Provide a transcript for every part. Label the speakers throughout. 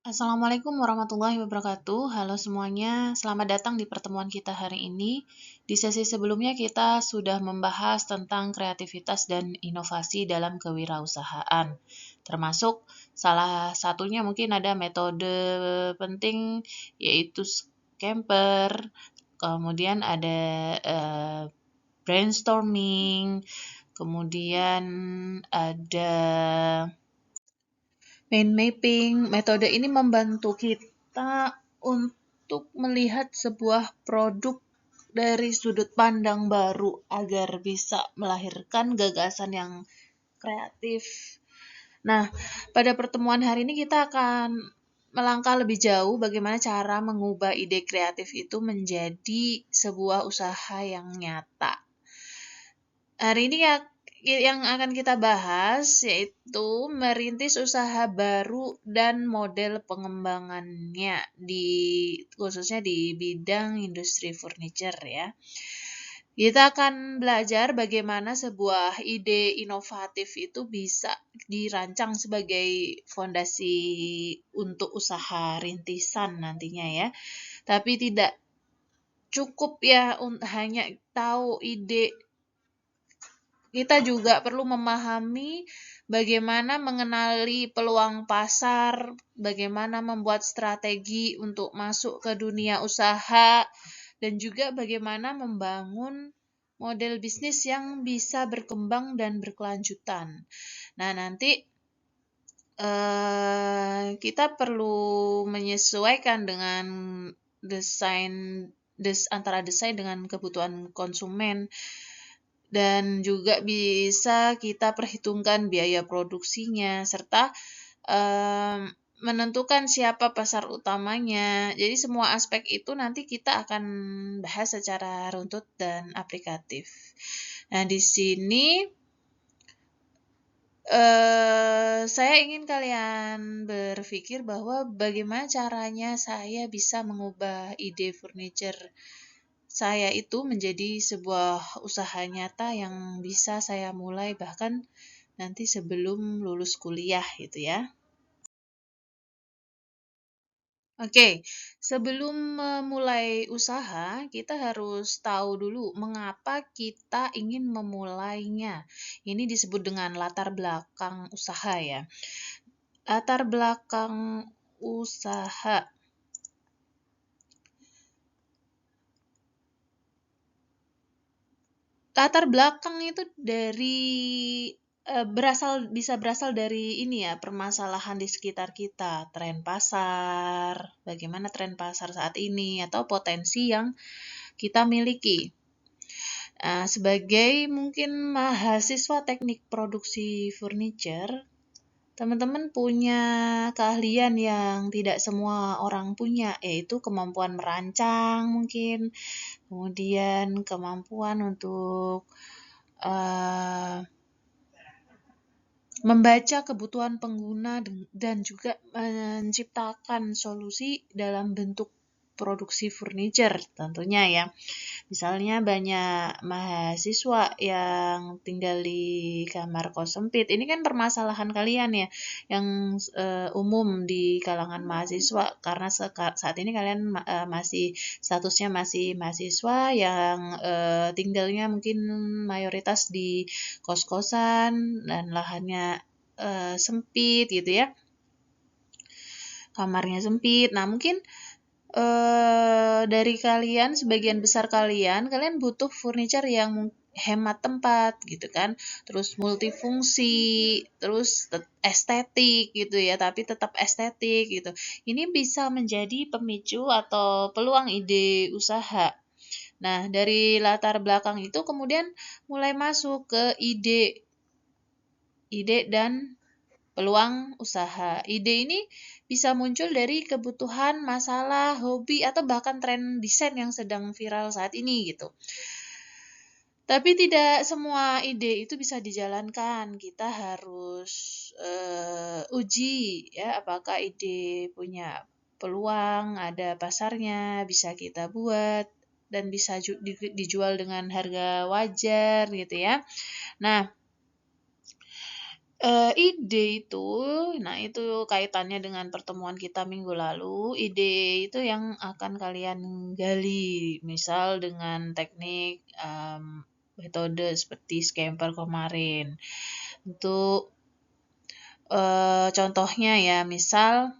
Speaker 1: Assalamualaikum warahmatullahi wabarakatuh. Halo semuanya, selamat datang di pertemuan kita hari ini. Di sesi sebelumnya kita sudah membahas tentang kreativitas dan inovasi dalam kewirausahaan. Termasuk salah satunya mungkin ada metode penting yaitu Scamper, kemudian ada brainstorming, kemudian ada mind mapping. Metode ini membantu kita untuk melihat sebuah produk dari sudut pandang baru agar bisa melahirkan gagasan yang kreatif. Nah, pada pertemuan hari ini kita akan melangkah lebih jauh bagaimana cara mengubah ide kreatif itu menjadi sebuah usaha yang nyata. Hari ini yang akan kita bahas yaitu merintis usaha baru dan model pengembangannya khususnya di bidang industri furniture ya. Kita akan belajar bagaimana sebuah ide inovatif itu bisa dirancang sebagai fondasi untuk usaha rintisan nantinya ya. Tapi tidak cukup ya hanya tahu ide, kita juga perlu memahami bagaimana mengenali peluang pasar, bagaimana membuat strategi untuk masuk ke dunia usaha, dan juga bagaimana membangun model bisnis yang bisa berkembang dan berkelanjutan. Nah, nanti kita perlu menyesuaikan dengan antara desain dengan kebutuhan konsumen. Dan juga bisa kita perhitungkan biaya produksinya, serta menentukan siapa pasar utamanya. Jadi semua aspek itu nanti kita akan bahas secara runtut dan aplikatif. Nah, di sini saya ingin kalian berpikir bahwa bagaimana caranya saya bisa mengubah ide furniture saya itu menjadi sebuah usaha nyata yang bisa saya mulai bahkan nanti sebelum lulus kuliah gitu ya. Oke, sebelum memulai usaha, kita harus tahu dulu mengapa kita ingin memulainya. Ini disebut dengan latar belakang usaha ya. Latar belakang usaha. Latar belakang itu bisa berasal dari ini ya, permasalahan di sekitar kita, tren pasar, bagaimana tren pasar saat ini, atau potensi yang kita miliki. Sebagai mungkin mahasiswa teknik produksi furniture, teman-teman punya keahlian yang tidak semua orang punya, yaitu kemampuan merancang mungkin, kemudian kemampuan untuk membaca kebutuhan pengguna dan juga menciptakan solusi dalam bentuk produksi furniture tentunya ya. Misalnya banyak mahasiswa yang tinggal di kamar kos sempit. Ini kan permasalahan kalian ya, yang umum di kalangan mahasiswa karena saat ini kalian masih statusnya masih mahasiswa yang tinggalnya mungkin mayoritas di kos-kosan dan lahannya sempit gitu ya. Kamarnya sempit. Nah, mungkin dari kalian, sebagian besar kalian butuh furniture yang hemat tempat gitu kan, terus multifungsi, terus estetik gitu ya, tapi tetap estetik gitu. Ini bisa menjadi pemicu atau peluang ide usaha. Nah, dari latar belakang itu kemudian mulai masuk ke ide dan peluang usaha. Ide ini bisa muncul dari kebutuhan, masalah, hobi, atau bahkan tren desain yang sedang viral saat ini gitu. Tapi tidak semua ide itu bisa dijalankan. Kita harus uji ya apakah ide punya peluang, ada pasarnya, bisa kita buat dan bisa dijual dengan harga wajar gitu ya. Nah, Ide itu, nah itu kaitannya dengan pertemuan kita minggu lalu, ide itu yang akan kalian gali, misal dengan teknik, metode seperti Scamper kemarin. Untuk, contohnya ya, misal,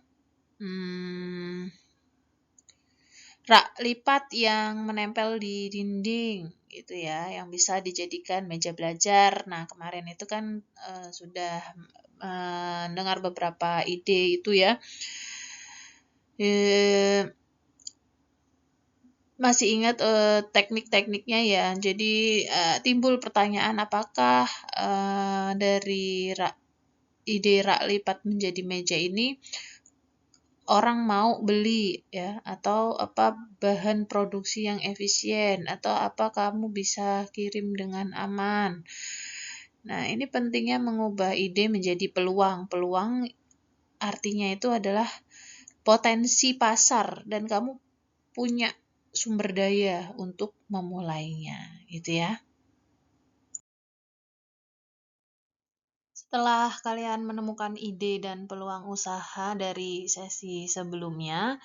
Speaker 1: rak lipat yang menempel di dinding gitu ya, yang bisa dijadikan meja belajar. Nah, kemarin itu kan sudah mendengar beberapa ide itu ya. Eh, Masih ingat teknik-tekniknya ya. Jadi timbul pertanyaan apakah dari ide rak lipat menjadi meja ini orang mau beli ya, atau apa bahan produksi yang efisien, atau apa kamu bisa kirim dengan aman. Nah, ini pentingnya mengubah ide menjadi peluang. Peluang artinya itu adalah potensi pasar dan kamu punya sumber daya untuk memulainya, gitu ya. Setelah kalian menemukan ide dan peluang usaha dari sesi sebelumnya,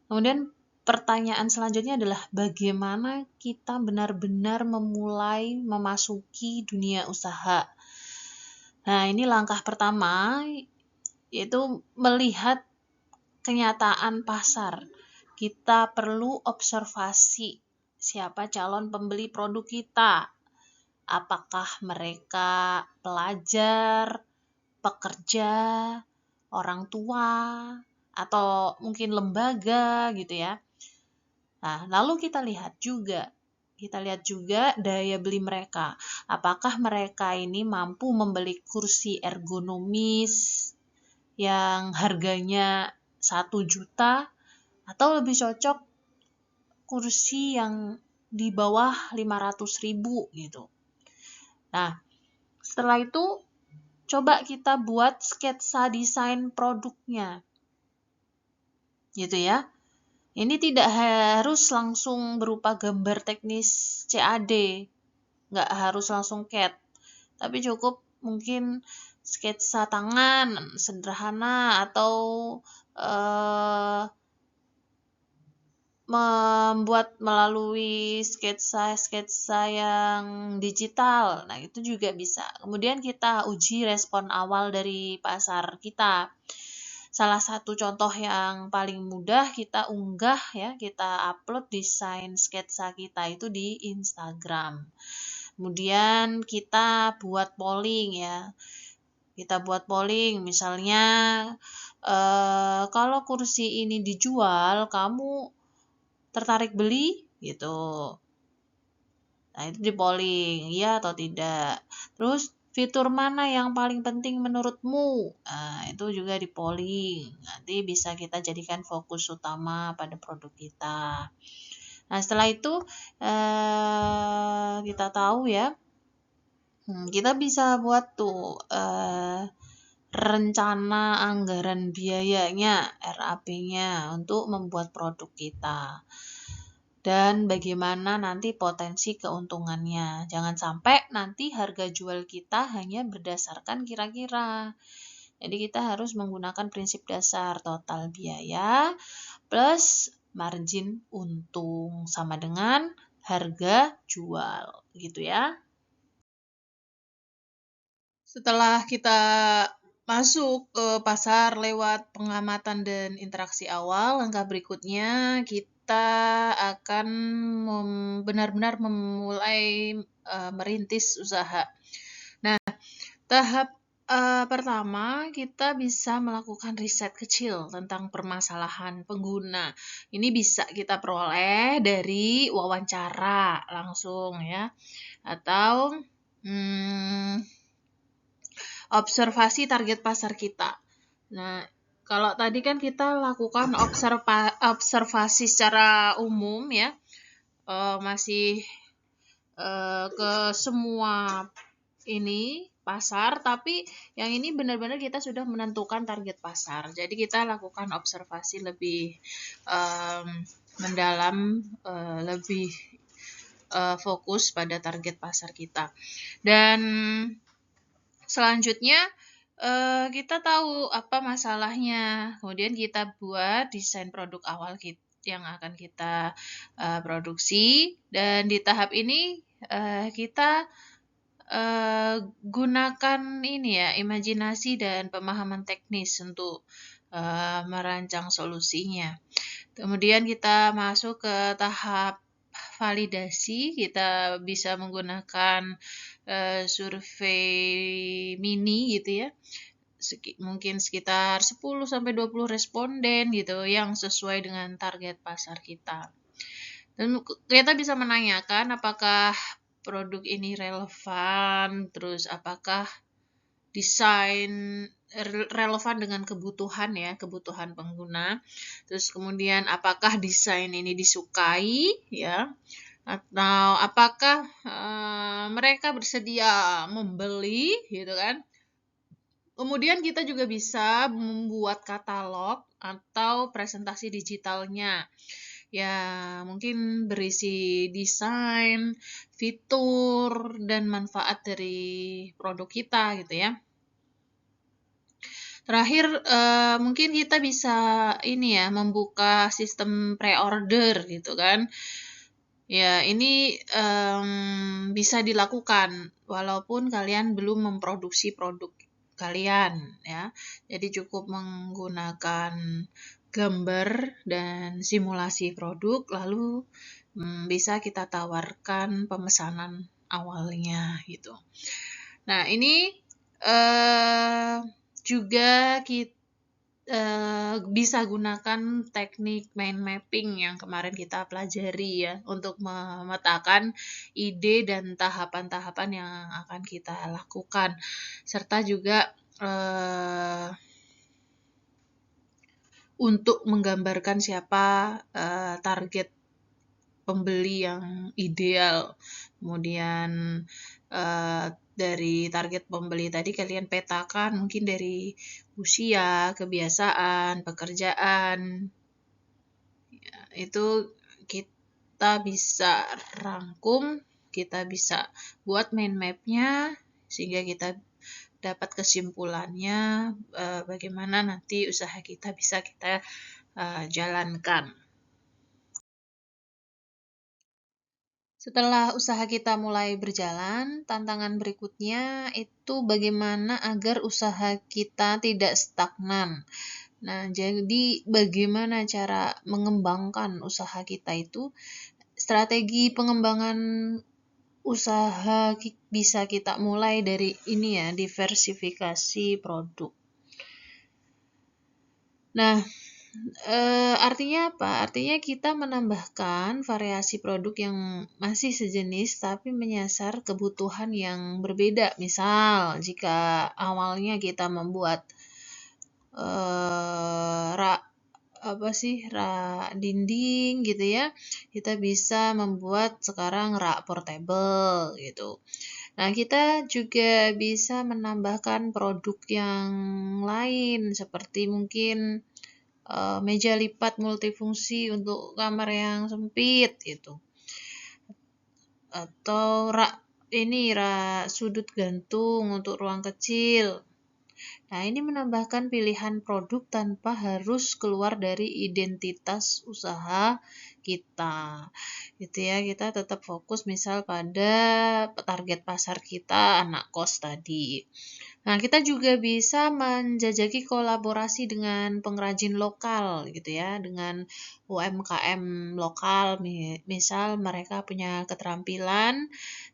Speaker 1: kemudian pertanyaan selanjutnya adalah bagaimana kita benar-benar memulai memasuki dunia usaha. Nah, ini langkah pertama, yaitu melihat kenyataan pasar. Kita perlu observasi siapa calon pembeli produk kita. Apakah mereka pelajar, pekerja, orang tua, atau mungkin lembaga gitu ya. Nah, lalu kita lihat juga daya beli mereka. Apakah mereka ini mampu membeli kursi ergonomis yang harganya 1 juta atau lebih cocok kursi yang di bawah 500.000 gitu. Nah, setelah itu coba kita buat sketsa desain produknya. Gitu ya. Ini tidak harus langsung berupa gambar teknis CAD, nggak harus langsung CAD, tapi cukup mungkin sketsa tangan sederhana atau membuat melalui sketsa-sketsa yang digital. Nah, itu juga bisa. Kemudian kita uji respon awal dari pasar kita. Salah satu contoh yang paling mudah kita unggah ya, kita upload desain sketsa kita itu di Instagram. Kemudian kita buat polling ya. Kita buat polling misalnya kalau kursi ini dijual, kamu tertarik beli gitu. Nah, itu di polling, iya atau tidak. Terus fitur mana yang paling penting menurutmu? Nah, itu juga di polling. Nanti bisa kita jadikan fokus utama pada produk kita. Nah, setelah itu kita tahu ya, kita bisa buat tuh rencana anggaran biayanya, RAP-nya untuk membuat produk kita. Dan bagaimana nanti potensi keuntungannya. Jangan sampai nanti harga jual kita hanya berdasarkan kira-kira. Jadi kita harus menggunakan prinsip dasar total biaya plus margin untung sama dengan harga jual, gitu ya. Setelah kita masuk ke pasar lewat pengamatan dan interaksi awal, langkah berikutnya kita akan benar-benar memulai merintis usaha. Nah, tahap pertama kita bisa melakukan riset kecil tentang permasalahan pengguna. Ini bisa kita peroleh dari wawancara langsung ya, atau observasi target pasar kita. Nah, kalau tadi kan kita lakukan observasi secara umum ya, masih ke semua ini pasar, tapi yang ini benar-benar kita sudah menentukan target pasar. Jadi kita lakukan observasi lebih mendalam, lebih fokus pada target pasar kita. Dan Selanjutnya, kita tahu apa masalahnya, kemudian kita buat desain produk awal yang akan kita produksi, dan di tahap ini kita gunakan ini ya, imajinasi dan pemahaman teknis untuk merancang solusinya. Kemudian kita masuk ke tahap validasi, kita bisa menggunakan survei mini gitu ya. Mungkin sekitar 10-20 responden gitu yang sesuai dengan target pasar kita. Dan kita bisa menanyakan apakah produk ini relevan, terus apakah desain relevan dengan kebutuhan ya, kebutuhan pengguna. Terus kemudian apakah desain ini disukai ya, atau apakah mereka bersedia membeli gitu kan. Kemudian kita juga bisa membuat katalog atau presentasi digitalnya. Ya, mungkin berisi desain, fitur, dan manfaat dari produk kita gitu ya. Terakhir, mungkin kita bisa ini ya, membuka sistem pre-order gitu kan. Ya, ini bisa dilakukan walaupun kalian belum memproduksi produk kalian ya. Jadi cukup menggunakan gambar dan simulasi produk, lalu bisa kita tawarkan pemesanan awalnya gitu. Nah, ini juga kita bisa gunakan teknik mind mapping yang kemarin kita pelajari ya, untuk memetakan ide dan tahapan-tahapan yang akan kita lakukan, serta juga untuk menggambarkan siapa target pembeli yang ideal. Kemudian dari target pembeli tadi kalian petakan mungkin dari usia, kebiasaan, pekerjaan. Ya, itu kita bisa rangkum, kita bisa buat mind map-nya sehingga kita dapat kesimpulannya bagaimana nanti usaha kita bisa kita jalankan. Setelah usaha kita mulai berjalan, tantangan berikutnya itu bagaimana agar usaha kita tidak stagnan. Nah, jadi bagaimana cara mengembangkan usaha kita itu? Strategi pengembangan usaha bisa kita mulai dari ini ya, diversifikasi produk. Nah, artinya apa? Artinya kita menambahkan variasi produk yang masih sejenis tapi menyasar kebutuhan yang berbeda. Misal, jika awalnya kita membuat rak dinding gitu ya, kita bisa membuat sekarang rak portable gitu. Nah, kita juga bisa menambahkan produk yang lain seperti mungkin meja lipat multifungsi untuk kamar yang sempit gitu, atau rak sudut gantung untuk ruang kecil. Nah, ini menambahkan pilihan produk tanpa harus keluar dari identitas usaha kita. Gitu ya, kita tetap fokus misal pada target pasar kita anak kos tadi. Nah, kita juga bisa menjajaki kolaborasi dengan pengrajin lokal gitu ya, dengan UMKM lokal, misal mereka punya keterampilan,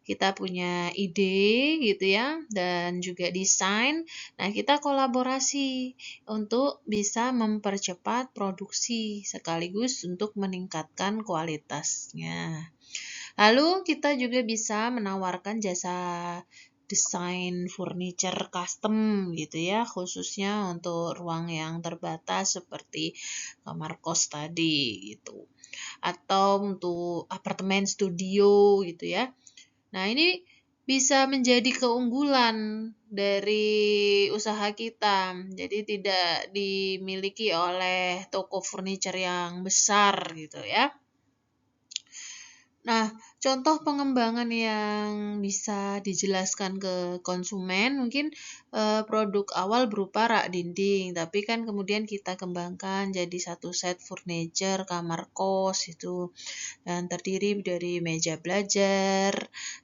Speaker 1: kita punya ide gitu ya, dan juga desain. Nah, kita kolaborasi untuk bisa mempercepat produksi sekaligus untuk meningkatkan kualitasnya. Lalu kita juga bisa menawarkan jasa desain furniture custom gitu ya, khususnya untuk ruang yang terbatas seperti kamar kos tadi gitu. Atau untuk apartemen studio gitu ya. Nah, ini bisa menjadi keunggulan dari usaha kita. Jadi tidak dimiliki oleh toko furniture yang besar gitu ya. Nah, Contoh pengembangan yang bisa dijelaskan ke konsumen mungkin produk awal berupa rak dinding, tapi kan kemudian kita kembangkan jadi satu set furniture kamar kos itu, dan terdiri dari meja belajar,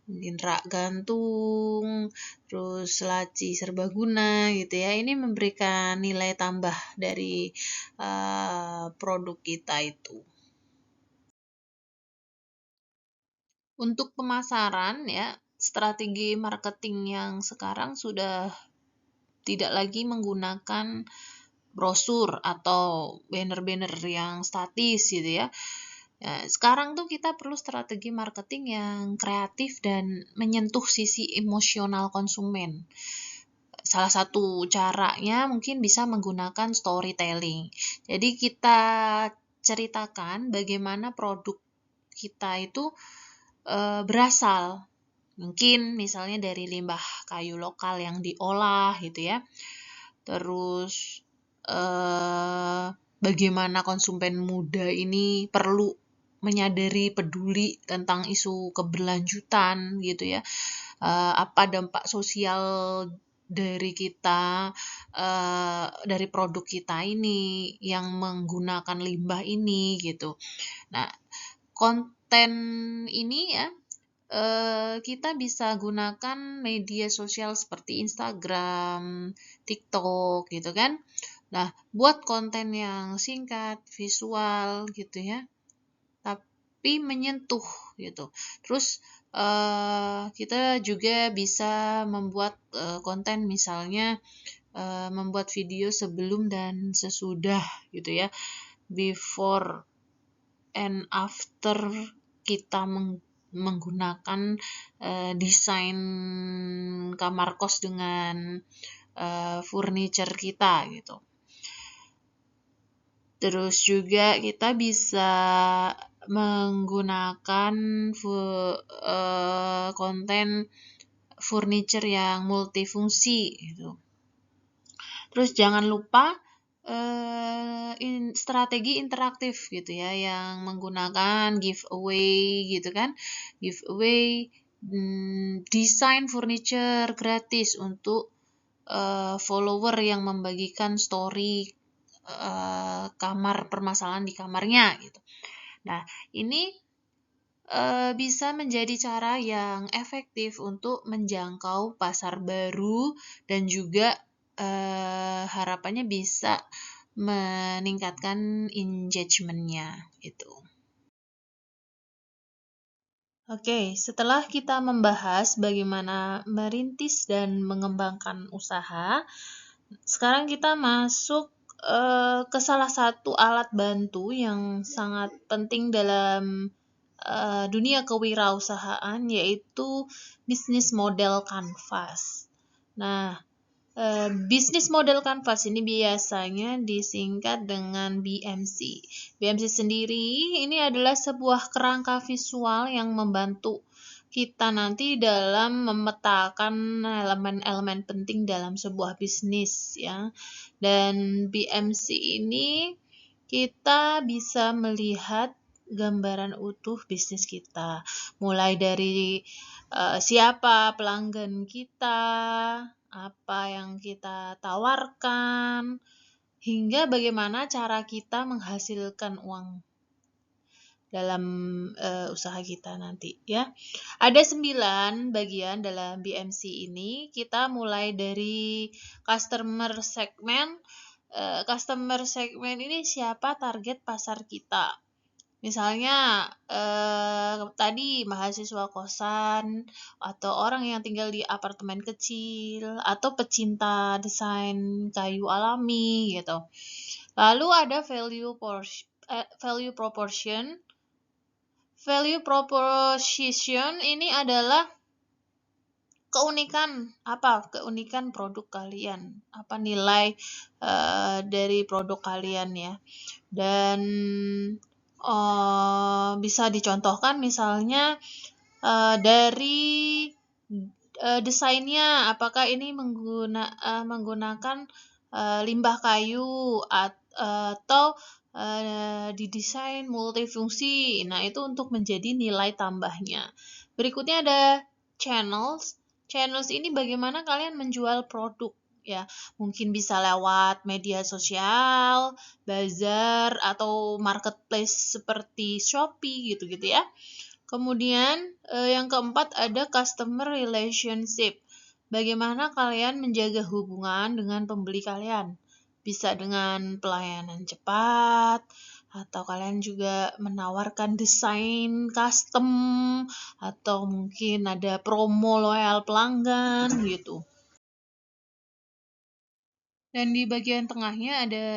Speaker 1: mungkin rak gantung, terus laci serbaguna gitu ya. Ini memberikan nilai tambah dari produk kita itu. Untuk pemasaran ya, strategi marketing yang sekarang sudah tidak lagi menggunakan brosur atau banner-banner yang statis gitu ya. Ya, sekarang tuh kita perlu strategi marketing yang kreatif dan menyentuh sisi emosional konsumen. Salah satu caranya mungkin bisa menggunakan storytelling. Jadi kita ceritakan bagaimana produk kita itu berasal. Mungkin misalnya dari limbah kayu lokal yang diolah gitu ya. Terus bagaimana konsumen muda ini perlu menyadari, peduli tentang isu keberlanjutan gitu ya. Apa dampak sosial dari kita, dari produk kita ini yang menggunakan limbah ini gitu. Nah, konten ini ya kita bisa gunakan media sosial seperti Instagram, TikTok gitu kan. Nah, buat konten yang singkat, visual gitu ya, tapi menyentuh gitu. Terus kita juga bisa membuat konten misalnya membuat video sebelum dan sesudah gitu ya. Before and after kita menggunakan desain kamar kos dengan furniture kita gitu. Terus juga kita bisa menggunakan konten furniture yang multifungsi gitu. Terus jangan lupa strategi interaktif gitu ya, yang menggunakan giveaway gitu kan, giveaway desain furniture gratis untuk follower yang membagikan story kamar permasalahan di kamarnya gitu. Nah, ini bisa menjadi cara yang efektif untuk menjangkau pasar baru dan juga harapannya bisa meningkatkan engagement-nya gitu. Oke, setelah kita membahas bagaimana merintis dan mengembangkan usaha, sekarang kita masuk ke salah satu alat bantu yang sangat penting dalam dunia kewirausahaan, yaitu bisnis model kanvas. Nah, bisnis model kanvas ini biasanya disingkat dengan BMC. BMC sendiri ini adalah sebuah kerangka visual yang membantu kita nanti dalam memetakan elemen-elemen penting dalam sebuah bisnis ya. Dan BMC ini kita bisa melihat gambaran utuh bisnis kita, mulai dari siapa pelanggan kita, apa yang kita tawarkan, hingga bagaimana cara kita menghasilkan uang dalam usaha kita nanti ya. Ada 9 bagian dalam BMC ini. Kita mulai dari customer segment. Customer segment ini siapa target pasar kita. Misalnya tadi mahasiswa kosan atau orang yang tinggal di apartemen kecil atau pecinta desain kayu alami gitu. Lalu ada value proportion. Value proposition ini adalah keunikan produk kalian, apa nilai dari produk kalian ya. Dan bisa dicontohkan misalnya dari desainnya, apakah ini menggunakan limbah kayu atau didesain multifungsi. Nah, itu untuk menjadi nilai tambahnya. Berikutnya ada channels. Channels ini bagaimana kalian menjual produk ya. Mungkin bisa lewat media sosial, bazar atau marketplace seperti Shopee gitu-gitu ya. Kemudian yang keempat ada customer relationship. Bagaimana kalian menjaga hubungan dengan pembeli kalian? Bisa dengan pelayanan cepat, atau kalian juga menawarkan desain custom, atau mungkin ada promo loyal pelanggan gitu. Dan di bagian tengahnya ada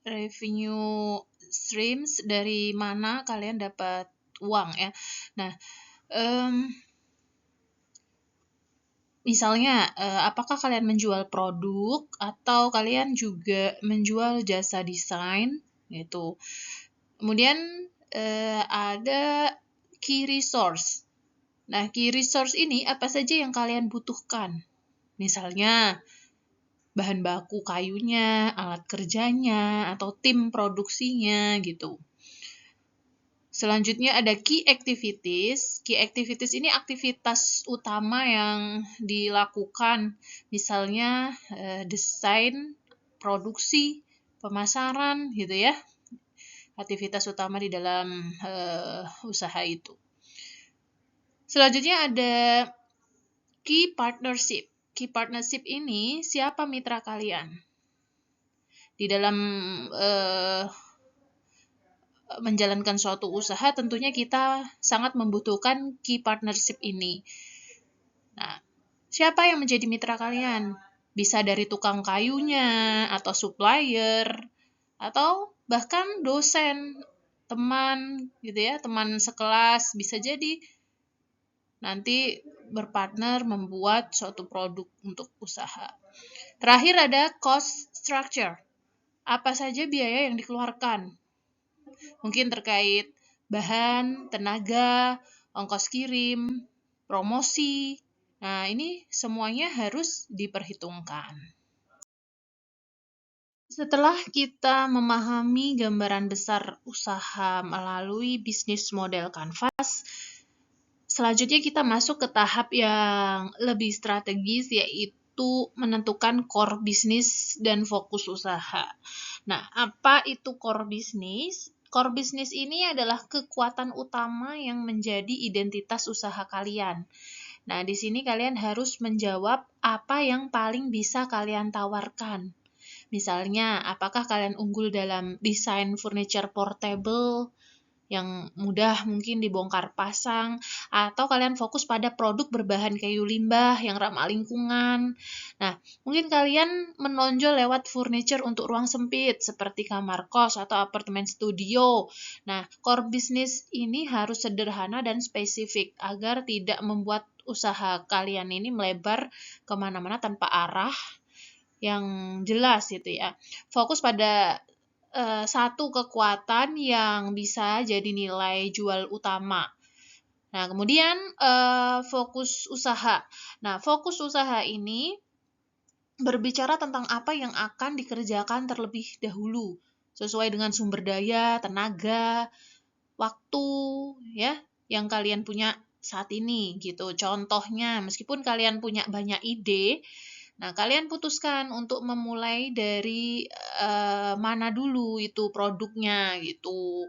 Speaker 1: revenue streams, dari mana kalian dapat uang ya. Nah, misalnya, apakah kalian menjual produk atau kalian juga menjual jasa desain gitu. Kemudian ada key resource. Nah, key resource ini apa saja yang kalian butuhkan? Misalnya bahan baku kayunya, alat kerjanya, atau tim produksinya gitu. Selanjutnya ada key activities. Key activities ini aktivitas utama yang dilakukan, misalnya desain, produksi, pemasaran, gitu ya. Aktivitas utama di dalam usaha itu. Selanjutnya ada key partnership. Key partnership ini siapa mitra kalian? Di dalam menjalankan suatu usaha, tentunya kita sangat membutuhkan key partnership ini. Nah, siapa yang menjadi mitra kalian? Bisa dari tukang kayunya, atau supplier, atau bahkan dosen, teman gitu ya, teman sekelas, bisa jadi nanti berpartner membuat suatu produk untuk usaha. Terakhir ada cost structure. Apa saja biaya yang dikeluarkan? Mungkin terkait bahan, tenaga, ongkos kirim, promosi. Nah, ini semuanya harus diperhitungkan. Setelah kita memahami gambaran besar usaha melalui bisnis model Canvas, selanjutnya kita masuk ke tahap yang lebih strategis, yaitu menentukan core bisnis dan fokus usaha. Nah, apa itu core bisnis? Core bisnis ini adalah kekuatan utama yang menjadi identitas usaha kalian. Nah, di sini kalian harus menjawab apa yang paling bisa kalian tawarkan. Misalnya, apakah kalian unggul dalam desain furniture portable yang mudah mungkin dibongkar pasang, atau kalian fokus pada produk berbahan kayu limbah yang ramah lingkungan. Nah, mungkin kalian menonjol lewat furniture untuk ruang sempit seperti kamar kos atau apartemen studio. Nah, core bisnis ini harus sederhana dan spesifik agar tidak membuat usaha kalian ini melebar kemana-mana tanpa arah yang jelas gitu ya. Fokus pada satu kekuatan yang bisa jadi nilai jual utama. Nah, kemudian fokus usaha. Nah, fokus usaha ini berbicara tentang apa yang akan dikerjakan terlebih dahulu, sesuai dengan sumber daya, tenaga, waktu, ya, yang kalian punya saat ini gitu. Contohnya, meskipun kalian punya banyak ide, nah, kalian putuskan untuk memulai dari mana dulu itu produknya gitu.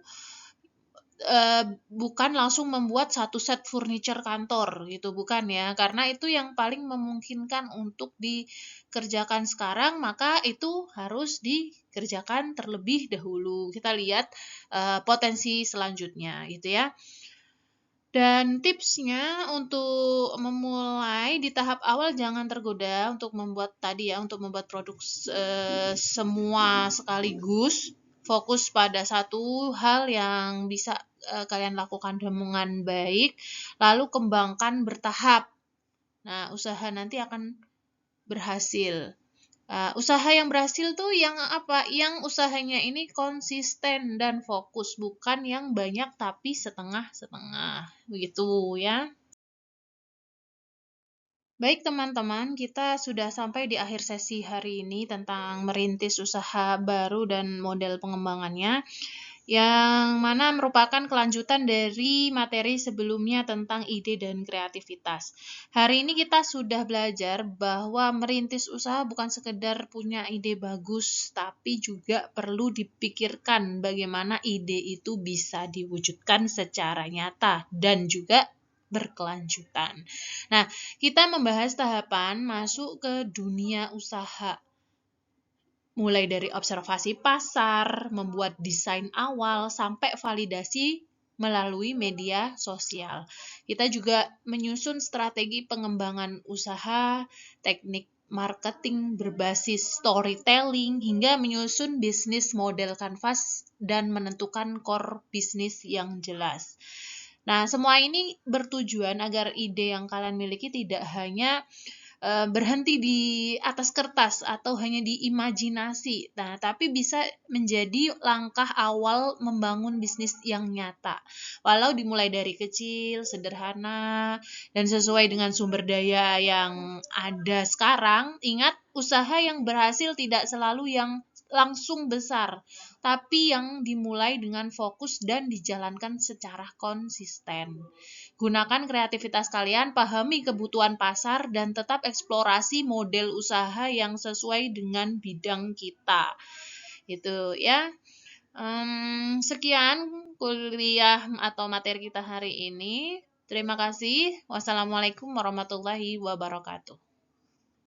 Speaker 1: Bukan langsung membuat satu set furniture kantor gitu, bukan ya. Karena itu yang paling memungkinkan untuk dikerjakan sekarang, maka itu harus dikerjakan terlebih dahulu. Kita lihat potensi selanjutnya gitu ya. Dan tipsnya untuk memulai di tahap awal, jangan tergoda untuk membuat produk semua sekaligus. Fokus pada satu hal yang bisa kalian lakukan dengan baik, lalu kembangkan bertahap. Nah, usaha nanti akan berhasil. Usaha yang berhasil tuh yang apa? Yang usahanya ini konsisten dan fokus, bukan yang banyak tapi setengah-setengah. Begitu ya. Baik teman-teman, kita sudah sampai di akhir sesi hari ini tentang merintis usaha baru dan model pengembangannya, yang mana merupakan kelanjutan dari materi sebelumnya tentang ide dan kreativitas. Hari ini kita sudah belajar bahwa merintis usaha bukan sekedar punya ide bagus, tapi juga perlu dipikirkan bagaimana ide itu bisa diwujudkan secara nyata dan juga berkelanjutan. Nah, kita membahas tahapan masuk ke dunia usaha, mulai dari observasi pasar, membuat desain awal, sampai validasi melalui media sosial. Kita juga menyusun strategi pengembangan usaha, teknik marketing berbasis storytelling, hingga menyusun bisnis model kanvas dan menentukan core bisnis yang jelas. Nah, semua ini bertujuan agar ide yang kalian miliki tidak hanya berhenti di atas kertas atau hanya di imajinasi. Nah, tapi bisa menjadi langkah awal membangun bisnis yang nyata. Walau dimulai dari kecil, sederhana, dan sesuai dengan sumber daya yang ada sekarang, ingat usaha yang berhasil tidak selalu yang langsung besar, tapi yang dimulai dengan fokus dan dijalankan secara konsisten. Gunakan kreativitas kalian, pahami kebutuhan pasar, dan tetap eksplorasi model usaha yang sesuai dengan bidang kita. Itu ya. Sekian kuliah atau materi kita hari ini. Terima kasih. Wassalamualaikum warahmatullahi wabarakatuh.